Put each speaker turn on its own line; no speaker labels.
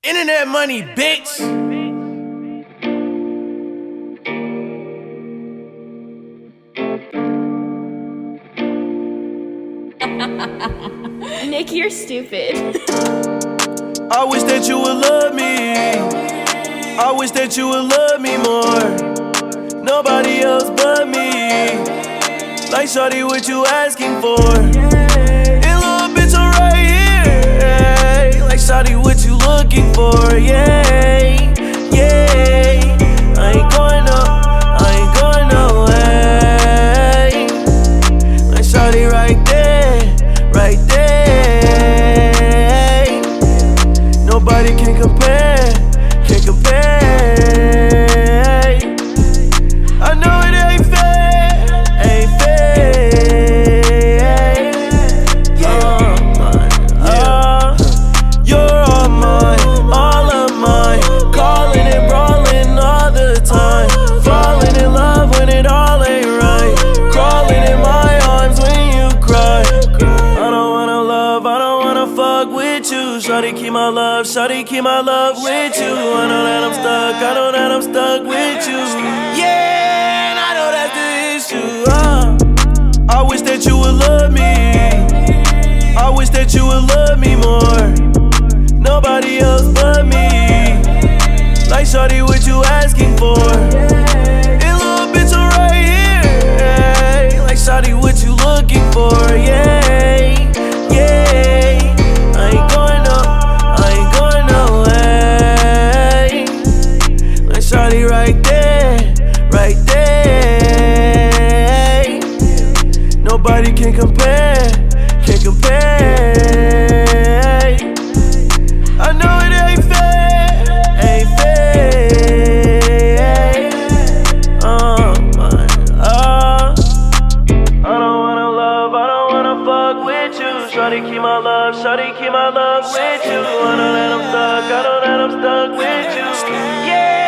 Internet money, bitch.
Nick, you're stupid.
I wish that you would love me. I wish that you would love me more. Nobody else but me. Like shawty, what you asking for? And little bitch, I'm right here. Like shawty, what you looking for? Yeah, yeah. I ain't going nowhere. Like shawty right there, right there. Nobody can compare, can compare. I know it ain't fair, ain't fair. You're all mine, all of mine. Calling and brawling all the time. Falling in love when it all ain't right. Crawling in my arms when you cry. I don't wanna love, I don't wanna fuck with you. Shawty, keep my love, shawty, keep my love with you. I know that I'm stuck, I know that I'm stuck with you. Yeah, and I know that's the issue. I wish that you would love me. I wish that you would love me more. Nobody else but me. Like shawty, what you asking for? And little bitch, I'm right here. Like shawty, what you looking for? Yeah, yeah. I ain't going nowhere. Like shawty right there, right there. Nobody can compare, can compare. I know it ain't fair, ain't fair. I don't wanna love, I don't wanna fuck with you. Shawty, keep my love, shawty, keep my love with you. I know that I'm stuck, I know that I'm stuck with you. Yeah.